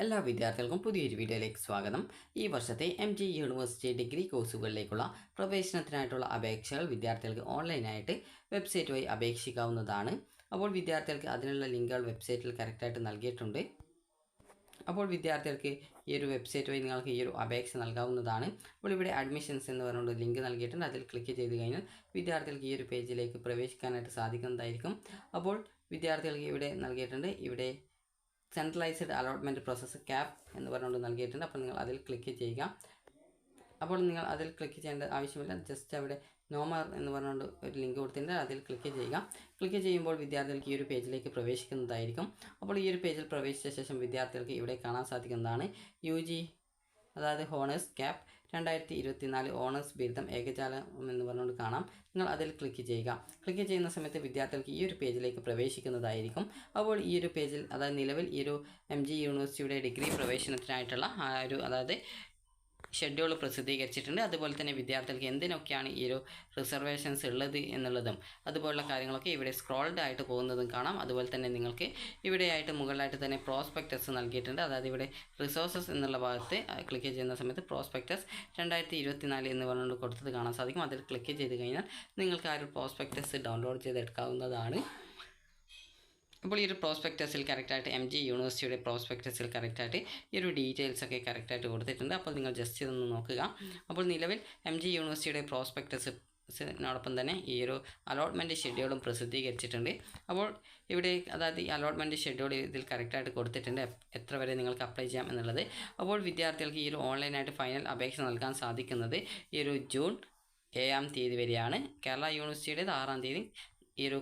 എല്ലാ വിദ്യാർത്ഥികൾക്കും പുതിയൊരു വീഡിയോയിലേക്ക് സ്വാഗതം. ഈ വർഷത്തെ MG യൂണിവേഴ്സിറ്റി ഡിഗ്രി കോഴ്സുകളിലേക്കുള്ള പ്രവേശനത്തിനായിട്ടുള്ള അപേക്ഷകൾ വിദ്യാർത്ഥികൾക്ക് ഓൺലൈനായിട്ട് വെബ്സൈറ്റ് വഴി അപേക്ഷിക്കാവുന്നതാണ്. അപ്പോൾ വിദ്യാർത്ഥികൾക്ക് അതിനുള്ള ലിങ്കുകൾ വെബ്സൈറ്റിൽ കറക്റ്റായിട്ട് നൽകിയിട്ടുണ്ട്. അപ്പോൾ വിദ്യാർത്ഥികൾക്ക് ഈ ഒരു വെബ്സൈറ്റ് വഴി നിങ്ങൾക്ക് ഈ ഒരു അപേക്ഷ നൽകാവുന്നതാണ്. അപ്പോൾ ഇവിടെ അഡ്മിഷൻസ് എന്ന് പറഞ്ഞുകൊണ്ട് ലിങ്ക് നൽകിയിട്ടുണ്ട്. അതിൽ ക്ലിക്ക് ചെയ്ത് കഴിഞ്ഞാൽ വിദ്യാർത്ഥികൾക്ക് ഈ ഒരു പേജിലേക്ക് പ്രവേശിക്കാനായിട്ട് സാധിക്കുന്നതായിരിക്കും. അപ്പോൾ വിദ്യാർത്ഥികൾക്ക് ഇവിടെ നൽകിയിട്ടുണ്ട്. ഇവിടെ സെൻട്രലൈസ്ഡ് അലോട്ട്മെൻറ്റ് പ്രോസസ്സ് CAP എന്ന് പറഞ്ഞുകൊണ്ട് നൽകിയിട്ടുണ്ട്. അപ്പോൾ നിങ്ങൾ അതിൽ ക്ലിക്ക് ചെയ്യുക. അപ്പോൾ നിങ്ങൾ അതിൽ ക്ലിക്ക് ചെയ്യേണ്ട ആവശ്യമില്ല. ജസ്റ്റ് അവിടെ നോമർ എന്ന് പറഞ്ഞുകൊണ്ട് ഒരു ലിങ്ക് കൊടുത്തിട്ടുണ്ട്. അതിൽ ക്ലിക്ക് ചെയ്യുക. ക്ലിക്ക് ചെയ്യുമ്പോൾ വിദ്യാർത്ഥികൾക്ക് ഈ ഒരു പേജിലേക്ക് പ്രവേശിക്കുന്നതായിരിക്കും. അപ്പോൾ ഈ ഒരു പേജിൽ പ്രവേശിച്ച ശേഷം വിദ്യാർത്ഥികൾക്ക് ഇവിടെ കാണാൻ സാധിക്കുന്നതാണ് UG അതായത് ഹോണേഴ്സ് CAP 2024 ഓണേഴ്സ് ബിരുദം ഏകജാലം എന്ന് പറഞ്ഞുകൊണ്ട് കാണാം. നിങ്ങൾ അതിൽ ക്ലിക്ക് ചെയ്യുക. ക്ലിക്ക് ചെയ്യുന്ന സമയത്ത് വിദ്യാർത്ഥികൾക്ക് ഈ ഒരു പേജിലേക്ക് പ്രവേശിക്കുന്നതായിരിക്കും. അപ്പോൾ ഈ ഒരു പേജിൽ അതായത് നിലവിൽ ഈ ഒരു MG യൂണിവേഴ്സിറ്റിയുടെ ഡിഗ്രി പ്രവേശനത്തിനായിട്ടുള്ള അതായത് ഷെഡ്യൂൾ പ്രസിദ്ധീകരിച്ചിട്ടുണ്ട്. അതുപോലെ തന്നെ വിദ്യാർത്ഥികൾക്ക് എന്തിനൊക്കെയാണ് ഈ ഒരു റിസർവേഷൻസ് ഉള്ളത് എന്നുള്ളതും അതുപോലുള്ള കാര്യങ്ങളൊക്കെ ഇവിടെ സ്ക്രോൾഡ് ആയിട്ട് പോകുന്നതും കാണാം. അതുപോലെ തന്നെ നിങ്ങൾക്ക് ഇവിടെയായിട്ട് മുകളിലായിട്ട് തന്നെ പ്രോസ്പെക്ടസ് നൽകിയിട്ടുണ്ട്. അതായത് ഇവിടെ റിസോഴ്സസ് എന്നുള്ള ഭാഗത്ത് ക്ലിക്ക് ചെയ്യുന്ന സമയത്ത് പ്രോസ്പെക്ടസ് 2024 എന്ന് പറഞ്ഞുകൊണ്ട് കൊടുത്തത് കാണാൻ സാധിക്കും. അതിൽ ക്ലിക്ക് ചെയ്ത് കഴിഞ്ഞാൽ നിങ്ങൾക്ക് ആ ഒരു പ്രോസ്പെക്ടസ് ഡൗൺലോഡ് ചെയ്തെടുക്കാവുന്നതാണ്. അപ്പോൾ ഈ ഒരു പ്രോസ്പെക്ടസിൽ കറക്റ്റായിട്ട് MG യൂണിവേഴ്സിറ്റിയുടെ പ്രോസ്പെക്ടസിൽ കറക്റ്റായിട്ട് ഈ ഒരു ഡീറ്റെയിൽസൊക്കെ കറക്റ്റായിട്ട് കൊടുത്തിട്ടുണ്ട്. അപ്പോൾ നിങ്ങൾ ജസ്റ്റ് ഇതൊന്ന് നോക്കുക. അപ്പോൾ നിലവിൽ MG യൂണിവേഴ്സിറ്റിയുടെ പ്രോസ്പെക്ടസിനോടൊപ്പം തന്നെ ഈ ഒരു അലോട്ട്മെൻറ്റ് ഷെഡ്യൂളും പ്രസിദ്ധീകരിച്ചിട്ടുണ്ട്. അപ്പോൾ ഇവിടെ അതായത് ഈ അലോട്ട്മെൻറ്റ് ഷെഡ്യൂൾ ഇതിൽ കറക്റ്റായിട്ട് കൊടുത്തിട്ടുണ്ട്, എത്ര വരെ നിങ്ങൾക്ക് അപ്ലൈ ചെയ്യാം എന്നുള്ളത്. അപ്പോൾ വിദ്യാർത്ഥികൾക്ക് ഈ ഒരു ഓൺലൈനായിട്ട് ഫൈനൽ അപേക്ഷ നൽകാൻ സാധിക്കുന്നത് ഈ ഒരു ജൂൺ 7 വരെയാണ്. കേരള യൂണിവേഴ്സിറ്റിയുടേത് 6 ഈ ഒരു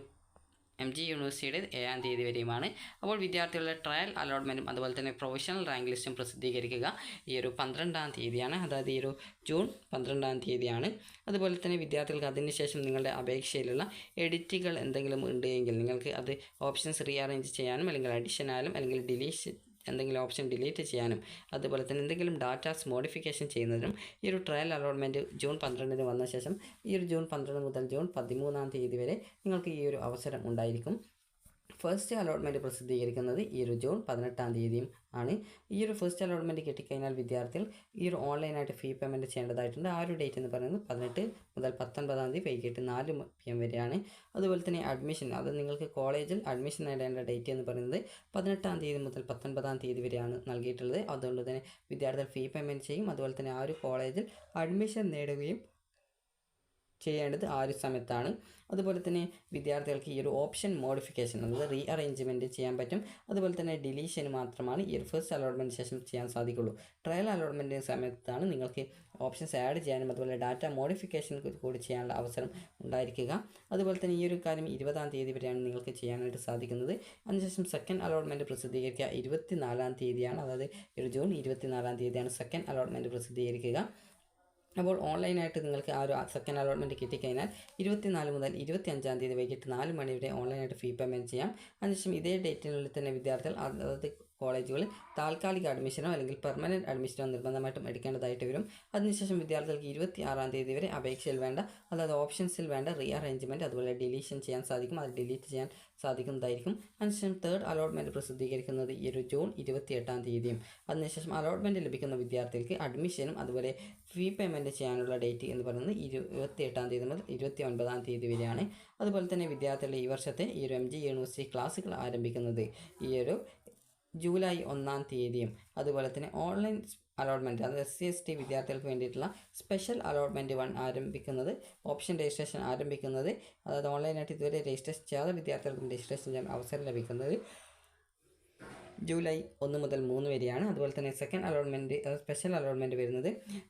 MG യൂണിവേഴ്സിറ്റിയുടെ 7 വരെയുമാണ്. അപ്പോൾ വിദ്യാർത്ഥികളുടെ ട്രയൽ അലോട്ട്മെൻറ്റും അതുപോലെ തന്നെ പ്രൊഫഷണൽ റാങ്ക് ലിസ്റ്റും പ്രസിദ്ധീകരിക്കുക ഈ ഒരു 12 അതായത് ഈ ഒരു ജൂൺ 12 അതുപോലെ തന്നെ വിദ്യാർത്ഥികൾക്ക് അതിനുശേഷം നിങ്ങളുടെ അപേക്ഷയിലുള്ള എഡിറ്റുകൾ എന്തെങ്കിലും ഉണ്ട് എങ്കിൽ നിങ്ങൾക്ക് അത് ഓപ്ഷൻസ് റീഅറേഞ്ച് ചെയ്യാനും അല്ലെങ്കിൽ അഡീഷനാലും അല്ലെങ്കിൽ എന്തെങ്കിലും ഓപ്ഷൻ ഡിലീറ്റ് ചെയ്യാനും അതുപോലെ തന്നെ എന്തെങ്കിലും ഡാറ്റാസ് മോഡിഫിക്കേഷൻ ചെയ്യുന്നതിനും ഈ ഒരു ട്രയൽ അലോട്ട്മെൻറ്റ് ജൂൺ 12 വന്ന ശേഷം ഈ ഒരു ജൂൺ 12 മുതൽ ജൂൺ 13 വരെ നിങ്ങൾക്ക് ഈ ഒരു അവസരം ഉണ്ടായിരിക്കും. ഫസ്റ്റ് അലോട്ട്മെൻറ്റ് പ്രസിദ്ധീകരിക്കുന്നത് ഈ ഒരു ജൂൺ 18 ആണ്. ഈ ഒരു ഫസ്റ്റ് അലോട്ട്മെൻറ്റ് കിട്ടിക്കഴിഞ്ഞാൽ വിദ്യാർത്ഥികൾ ഈ ഒരു ഓൺലൈനായിട്ട് ഫീ പേയ്മെൻറ്റ് ചെയ്യേണ്ടതായിട്ടുണ്ട്. ആ ഒരു ഡേറ്റ് എന്ന് പറയുന്നത് 18 മുതൽ 19 വൈകിട്ട് 4 PM വരെയാണ്. അതുപോലെ തന്നെ അഡ്മിഷൻ, അത് നിങ്ങൾക്ക് കോളേജിൽ അഡ്മിഷൻ നേടേണ്ട ഡേറ്റ് എന്ന് പറയുന്നത് 18 മുതൽ 19 വരെയാണ് നൽകിയിട്ടുള്ളത്. അതുകൊണ്ട് തന്നെ വിദ്യാർത്ഥികൾ ഫീ പേയ്മെൻറ്റ് ചെയ്യും. അതുപോലെ തന്നെ ആ ഒരു കോളേജിൽ അഡ്മിഷൻ നേടുകയും ചെയ്യേണ്ടത് ആ ഒരു സമയത്താണ്. അതുപോലെ തന്നെ വിദ്യാർത്ഥികൾക്ക് ഈ ഒരു ഓപ്ഷൻ മോഡിഫിക്കേഷൻ അതായത് റീഅറേഞ്ച്മെൻറ്റ് ചെയ്യാൻ പറ്റും. അതുപോലെ തന്നെ ഡിലീഷൻ മാത്രമാണ് ഈ ഒരു ഫസ്റ്റ് അലോട്ട്മെൻറ്റ് ശേഷം ചെയ്യാൻ സാധിക്കുള്ളൂ. ട്രയൽ അലോട്ട്മെൻറ്റ് സമയത്താണ് നിങ്ങൾക്ക് ഓപ്ഷൻസ് ആഡ് ചെയ്യാനും അതുപോലെ ഡാറ്റ മോഡിഫിക്കേഷൻ കൂടി ചെയ്യാനുള്ള അവസരം ഉണ്ടായിരിക്കുക. അതുപോലെ തന്നെ ഈ ഒരു കാര്യം 20 വരെയാണ് നിങ്ങൾക്ക് ചെയ്യാനായിട്ട് സാധിക്കുന്നത്. അതിനുശേഷം സെക്കൻഡ് അലോട്ട്മെൻറ്റ് പ്രസിദ്ധീകരിക്കുക 24 അതായത് ഒരു ജൂൺ 24 സെക്കൻഡ് അലോട്ട്മെൻറ്റ് പ്രസിദ്ധീകരിക്കുക. അപ്പോൾ ഓൺലൈനായിട്ട് നിങ്ങൾക്ക് ആ ഒരു സെക്കൻഡ് അലോട്ട്മെൻറ്റ് കിട്ടിക്കഴിഞ്ഞാൽ 24 മുതൽ 25 വൈകിട്ട് 4 മണി വരെ ഓൺലൈനായിട്ട് ഫീ പേയ്മെൻറ്റ് ചെയ്യാം. അതിനുശേഷം ഇതേ ഡേറ്റിനുള്ളിൽ തന്നെ വിദ്യാർത്ഥികൾ അതായത് കോളേജുകളിൽ താൽക്കാലിക അഡ്മിഷനോ അല്ലെങ്കിൽ പെർമനൻറ്റ് അഡ്മിഷനോ നിർബന്ധമായിട്ടും എടുക്കേണ്ടതായിട്ട് വരും. അതിനുശേഷം വിദ്യാർത്ഥികൾക്ക് 26 വരെ അപേക്ഷയിൽ വേണ്ട അതായത് ഓപ്ഷൻസിൽ വേണ്ട റീഅറേഞ്ച്മെൻറ്റ് അതുപോലെ ഡിലീഷൻ ചെയ്യാൻ സാധിക്കും. അത് ഡിലീറ്റ് ചെയ്യാൻ സാധിക്കുന്നതായിരിക്കും. അതിനുശേഷം തേർഡ് അലോട്ട്മെൻറ്റ് പ്രസിദ്ധീകരിക്കുന്നത് ഈ ഒരു ജൂൺ 28 അതിനുശേഷം അലോട്ട്മെൻറ്റ് ലഭിക്കുന്ന വിദ്യാർത്ഥികൾക്ക് അഡ്മിഷനും അതുപോലെ ഫീ പേയ്മെൻറ്റ് ചെയ്യാനുള്ള ഡേറ്റ് എന്ന് പറയുന്നത് 28 മുതൽ 29 വരെയാണ്. അതുപോലെ തന്നെ വിദ്യാർത്ഥികളുടെ ഈ വർഷത്തെ ഈ ഒരു MG യൂണിവേഴ്സിറ്റി ക്ലാസ്സുകൾ ആരംഭിക്കുന്നത് ഈ ഒരു ജൂലൈ 1 അതുപോലെ തന്നെ ഓൺലൈൻ അലോട്ട്മെൻറ്റ് അതായത് SC/ST വിദ്യാർത്ഥികൾക്ക് വേണ്ടിയിട്ടുള്ള സ്പെഷ്യൽ അലോട്ട്മെൻറ്റ് 1 ആരംഭിക്കുന്നത് ഓപ്ഷൻ രജിസ്ട്രേഷൻ ആരംഭിക്കുന്നത് അതായത് ഓൺലൈനായിട്ട് ഇതുവരെ രജിസ്ട്രേഷൻ ചെയ്യാത്ത വിദ്യാർത്ഥികൾക്കും രജിസ്ട്രേഷൻ ചെയ്യാൻ അവസരം ലഭിക്കുന്നത് ജൂലൈ 1 മുതൽ 3 വരെയാണ്. അതുപോലെ തന്നെ സെക്കൻഡ് അലോട്ട്മെൻറ്റ് സ്പെഷ്യൽ അലോട്ട്മെൻറ്റ് വരുന്നത്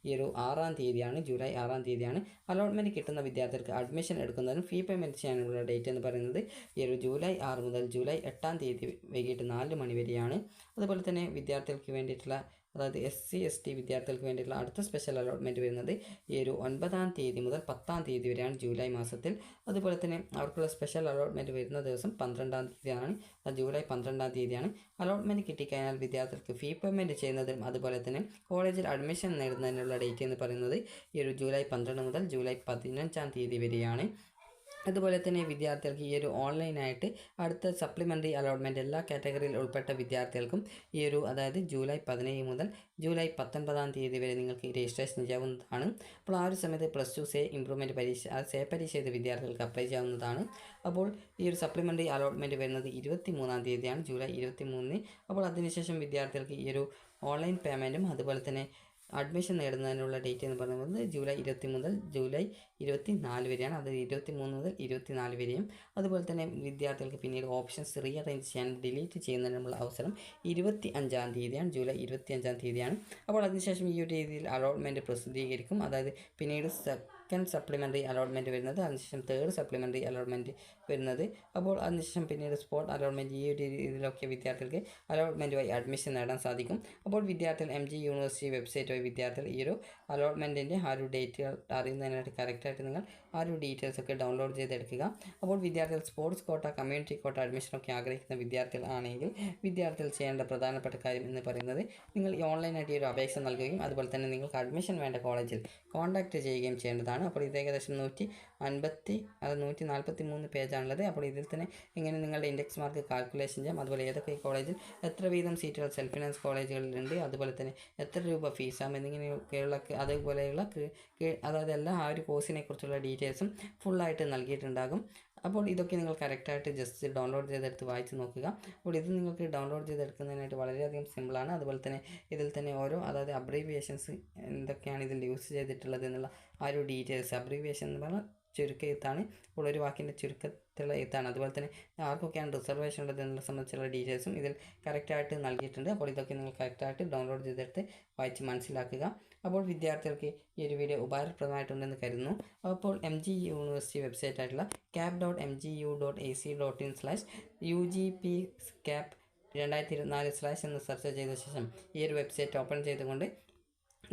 ഈ ഒരു 6 ജൂലൈ 6 അലോട്ട്മെൻറ്റ് കിട്ടുന്ന വിദ്യാർത്ഥികൾക്ക് അഡ്മിഷൻ എടുക്കുന്നതിനും ഫീ പേയ്മെൻറ്റ് ചെയ്യാനുള്ള ഡേറ്റ് എന്ന് പറയുന്നത് ഈ ഒരു ജൂലൈ 6 മുതൽ ജൂലൈ 8 വൈകിട്ട് 4 മണി വരെയാണ്. അതുപോലെ തന്നെ വിദ്യാർത്ഥികൾക്ക് വേണ്ടിയിട്ടുള്ള അതായത് SC/ST വിദ്യാർത്ഥികൾക്ക് വേണ്ടിയിട്ടുള്ള അടുത്ത സ്പെഷ്യൽ അലോട്ട്മെൻറ്റ് വരുന്നത് ഈ ഒരു 9 മുതൽ 10 വരെയാണ് ജൂലൈ മാസത്തിൽ. അതുപോലെ തന്നെ അവർക്കുള്ള സ്പെഷ്യൽ അലോട്ട്മെൻറ്റ് വരുന്ന ദിവസം 12 ജൂലൈ 12 അലോട്ട്മെൻറ്റ് കിട്ടിക്കഴിഞ്ഞാൽ വിദ്യാർത്ഥികൾക്ക് ഫീ പേയ്മെൻറ്റ് ചെയ്യുന്നതിനും അതുപോലെ തന്നെ കോളേജിൽ അഡ്മിഷൻ നേടുന്നതിനുള്ള ഡേറ്റ് എന്ന് പറയുന്നത് ഈ ഒരു ജൂലൈ 12 മുതൽ ജൂലൈ 15 വരെയാണ്. അതുപോലെ തന്നെ വിദ്യാർത്ഥികൾക്ക് ഈ ഒരു ഓൺലൈനായിട്ട് അടുത്ത സപ്ലിമെൻ്ററി അലോട്ട്മെൻറ്റ് എല്ലാ കാറ്റഗറിയിൽ ഉൾപ്പെട്ട വിദ്യാർത്ഥികൾക്കും ഈ ഒരു അതായത് ജൂലൈ 17 മുതൽ ജൂലൈ 19 വരെ നിങ്ങൾക്ക് രജിസ്ട്രേഷൻ ചെയ്യാവുന്നതാണ്. അപ്പോൾ ആ ഒരു സമയത്ത് +2 സേ ഇംപ്രൂവ്മെൻറ്റ് പരീക്ഷ സേ പരീക്ഷ ചെയ്ത വിദ്യാർത്ഥികൾക്ക് അപ്ലൈ ചെയ്യാവുന്നതാണ്. അപ്പോൾ ഈ ഒരു സപ്ലിമെൻ്ററി അലോട്ട്മെൻറ്റ് വരുന്നത് 23 ജൂലൈ 23. അപ്പോൾ അതിനുശേഷം വിദ്യാർത്ഥികൾക്ക് ഈ ഒരു ഓൺലൈൻ പേയ്മെൻറ്റും അതുപോലെ തന്നെ അഡ്മിഷൻ നേടുന്നതിനുള്ള ഡേറ്റ് എന്ന് പറയുന്നത് ജൂലൈ 20 മുതൽ ജൂലൈ 24 വരെയാണ്. അത് 23 മുതൽ 24 വരെയും. അതുപോലെ തന്നെ വിദ്യാർത്ഥികൾക്ക് പിന്നീട് ഓപ്ഷൻസ് റീഅറേഞ്ച് ചെയ്യാൻ ഡിലീറ്റ് ചെയ്യുന്നതിനുള്ള അവസരം 25 ജൂലൈ 25 അപ്പോൾ അതിനുശേഷം ഈ ഒരു രീതിയിൽ അലോട്ട്മെൻറ്റ് പ്രസിദ്ധീകരിക്കും. അതായത് പിന്നീട് സെക്കൻഡ് സപ്ലിമെൻ്ററി അലോട്ട്മെൻറ്റ് വരുന്നത്, അതിനുശേഷം തേർഡ് സപ്ലിമെൻ്ററി അലോട്ട്മെൻറ്റ് വരുന്നത്. അപ്പോൾ അതിനുശേഷം പിന്നീട് സ്പോട്ട് അലോട്ട്മെൻറ്റ്, ഈ ഒരു രീതിയിലൊക്കെ വിദ്യാർത്ഥികൾക്ക് അലോട്ട്മെൻറ്റ് വഴി അഡ്മിഷൻ നേടാൻ സാധിക്കും. അപ്പോൾ വിദ്യാർത്ഥികൾ MG യൂണിവേഴ്സിറ്റി വെബ്സൈറ്റ് വഴി വിദ്യാർത്ഥികൾ ഈ ഒരു അലോട്ട്മെൻറ്റിൻ്റെ ആ ഒരു ഡേറ്റുകൾ അറിയുന്നതിനായിട്ട് കറക്റ്റായിട്ട് നിങ്ങൾ ആ ഒരു ഡീറ്റെയിൽസ് ഒക്കെ ഡൗൺലോഡ് ചെയ്തെടുക്കുക. അപ്പോൾ വിദ്യാർത്ഥികൾ സ്പോർട്സ് കോട്ട, കമ്മ്യൂണിറ്റി കോട്ട അഡ്മിഷനൊക്കെ ആഗ്രഹിക്കുന്ന വിദ്യാർത്ഥികളാണെങ്കിൽ വിദ്യാർത്ഥികൾ ചെയ്യേണ്ട പ്രധാനപ്പെട്ട കാര്യം എന്ന് പറയുന്നത് നിങ്ങൾ ഈ ഓൺലൈനായിട്ട് ഈ ഒരു അപേക്ഷ നൽകുകയും അതുപോലെ തന്നെ നിങ്ങൾക്ക് അഡ്മിഷൻ വേണ്ട കോളേജിൽ കോൺടാക്റ്റ് ചെയ്യുകയും ചെയ്യേണ്ടതാണ്. അപ്പോൾ ഇത് ഏകദേശം 143 പേജാണുള്ളത്. അപ്പോൾ ഇതിൽ തന്നെ ഇങ്ങനെ നിങ്ങളുടെ ഇൻഡെക്സ് മാർക്ക് കാൽക്കുലേഷൻ ചെയ്യാം. അതുപോലെ ഏതൊക്കെ കോളേജിൽ എത്ര വീതം സീറ്റുകൾ സെൽഫ് ഫിനാൻസ് കോളേജുകളിലുണ്ട്, അതുപോലെ തന്നെ എത്ര രൂപ ഫീസാണ് എന്നിങ്ങനെയൊക്കെയുള്ള അതേപോലെയുള്ള അതായത് എല്ലാം ആ ഒരു കോഴ്സിനെ കുറിച്ചുള്ള ഡീറ്റെയിൽസും ഫുള്ളായിട്ട് നൽകിയിട്ടുണ്ടാകും. അപ്പോൾ ഇതൊക്കെ നിങ്ങൾ കറക്റ്റായിട്ട് ജസ്റ്റ് ഡൗൺലോഡ് ചെയ്തെടുത്ത് വായിച്ച് നോക്കുക. അപ്പോൾ ഇത് നിങ്ങൾക്ക് ഡൗൺലോഡ് ചെയ്തെടുക്കുന്നതിനായിട്ട് വളരെയധികം സിമ്പിളാണ്. അതുപോലെ തന്നെ ഇതിൽ തന്നെ ഓരോ അതായത് അബ്രീവിയേഷൻസ് എന്തൊക്കെയാണ് ഇതിൽ യൂസ് ചെയ്തിട്ടുള്ളത് എന്നുള്ള ആ ഒരു ഡീറ്റെയിൽസ്, അബ്രീവിയേഷൻ എന്ന് പറഞ്ഞാൽ ചുരുക്ക എഴുത്താണ്. അപ്പോൾ ഒരു വാക്കിൻ്റെ ചുരുക്കത്തിലുള്ള എഴുത്താണ്. അതുപോലെ തന്നെ ആർക്കൊക്കെയാണ് റിസർവേഷൻ ഉള്ളത് എന്നുള്ള സംബന്ധിച്ചുള്ള ഡീറ്റെയിൽസും ഇതിൽ കറക്റ്റായിട്ട് നൽകിയിട്ടുണ്ട്. അപ്പോൾ ഇതൊക്കെ നിങ്ങൾ കറക്റ്റായിട്ട് ഡൗൺലോഡ് ചെയ്തെടുത്ത് വായിച്ച് മനസ്സിലാക്കുക. അപ്പോൾ വിദ്യാർത്ഥികൾക്ക് ഈ ഒരു വീഡിയോ ഉപകാരപ്രദമായിട്ടുണ്ടെന്ന് കരുതുന്നു. അപ്പോൾ MG യൂണിവേഴ്സിറ്റി വെബ്സൈറ്റ് ആയിട്ടുള്ള cap.mgu.ac.in/UGPCap2024/ എന്ന് സെർച്ച് ചെയ്ത ശേഷം ഈ ഒരു വെബ്സൈറ്റ് ഓപ്പൺ ചെയ്തുകൊണ്ട്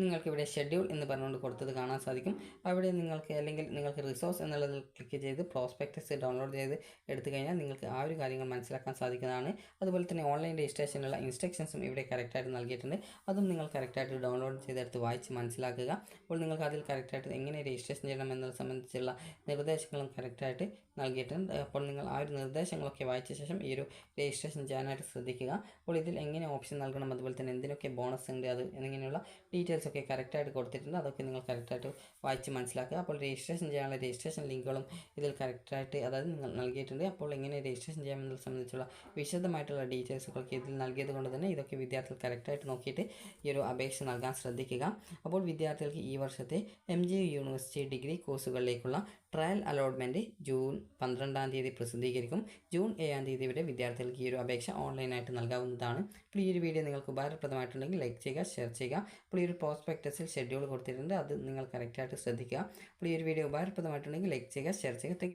നിങ്ങൾക്കിവിടെ ഷെഡ്യൂൾ എന്ന് പറഞ്ഞുകൊണ്ട് കൊടുത്തത് കാണാൻ സാധിക്കും. അവിടെ നിങ്ങൾക്ക് റിസോഴ്സ് എന്നുള്ളതിൽ ക്ലിക്ക് ചെയ്ത് പ്രോസ്പെക്ടസ് ഡൗൺലോഡ് ചെയ്ത് എടുത്തു കഴിഞ്ഞാൽ നിങ്ങൾക്ക് ആ ഒരു കാര്യങ്ങൾ മനസ്സിലാക്കാൻ സാധിക്കുന്നതാണ്. അതുപോലെ തന്നെ ഓൺലൈൻ രജിസ്ട്രേഷനുള്ള ഇൻസ്ട്രക്ഷൻസും ഇവിടെ കറക്റ്റായിട്ട് നൽകിയിട്ടുണ്ട്. അതും നിങ്ങൾ കറക്റ്റായിട്ട് ഡൗൺലോഡ് ചെയ്തെടുത്ത് വായിച്ച് മനസ്സിലാക്കുക. അപ്പോൾ നിങ്ങൾക്ക് അതിൽ കറക്റ്റായിട്ട് എങ്ങനെ രജിസ്ട്രേഷൻ ചെയ്യണം എന്നത് സംബന്ധിച്ചുള്ള നിർദ്ദേശങ്ങളും കറക്റ്റായിട്ട് നൽകിയിട്ടുണ്ട്. അപ്പോൾ നിങ്ങൾ ആ ഒരു നിർദ്ദേശങ്ങളൊക്കെ വായിച്ച ശേഷം ഈ ഒരു രജിസ്ട്രേഷൻ ചെയ്യാനായിട്ട് ശ്രദ്ധിക്കുക. അപ്പോൾ ഇതിൽ എങ്ങനെ ഓപ്ഷൻ നൽകണം, അതുപോലെ തന്നെ എന്തിനൊക്കെ ബോണസ് ഉണ്ട്, അത് എന്നിങ്ങനെയുള്ള ഡീറ്റെയിൽസ് ഒക്കെ കറക്റ്റായിട്ട് കൊടുത്തിട്ടുണ്ട്. അതൊക്കെ നിങ്ങൾ കറക്റ്റായിട്ട് വായിച്ച് മനസ്സിലാക്കുക. അപ്പോൾ രജിസ്ട്രേഷൻ ചെയ്യാനുള്ള രജിസ്ട്രേഷൻ ലിങ്കുകളും ഇതിൽ കറക്റ്റായിട്ട് അതായത് നിങ്ങൾ നൽകിയിട്ടുണ്ട്. അപ്പോൾ എങ്ങനെ രജിസ്ട്രേഷൻ ചെയ്യാമെന്നത് സംബന്ധിച്ചുള്ള വിശദമായിട്ടുള്ള ഡീറ്റെയിൽസുകളൊക്കെ ഇതിൽ നൽകിയത് കൊണ്ട് തന്നെ ഇതൊക്കെ വിദ്യാർത്ഥികൾ കറക്റ്റായിട്ട് നോക്കിയിട്ട് ഈ ഒരു അപേക്ഷ നൽകാൻ ശ്രദ്ധിക്കുക. അപ്പോൾ വിദ്യാർത്ഥികൾക്ക് ഈ വർഷത്തെ MG യൂണിവേഴ്സിറ്റി ഡിഗ്രി കോഴ്സുകളിലേക്കുള്ള ട്രയൽ അലോട്ട്മെൻറ്റ് ജൂൺ 12 പ്രസിദ്ധീകരിക്കും. ജൂൺ 7 വരെ വിദ്യാർത്ഥികൾക്ക് ഈ ഒരു അപേക്ഷ ഓൺലൈനായിട്ട് നൽകാവുന്നതാണ്. അപ്പോൾ ഈ ഒരു വീഡിയോ നിങ്ങൾക്ക് ഉപകാരപ്രദമായിട്ടുണ്ടെങ്കിൽ ലൈക്ക് ചെയ്യുക, ഷെയർ ചെയ്യുക. അപ്പോൾ ഈ ഒരു പ്രോസ്പെക്ടസിൽ ഷെഡ്യൂൾ കൊടുത്തിട്ടുണ്ട്, അത് നിങ്ങൾ കറക്റ്റായിട്ട് ശ്രദ്ധിക്കുക. അപ്പോൾ ഈ ഒരു വീഡിയോ ഉപകാരപ്രദമായിട്ടുണ്ടെങ്കിൽ ലൈക്ക് ചെയ്യുക, ഷെയർ ചെയ്യുക.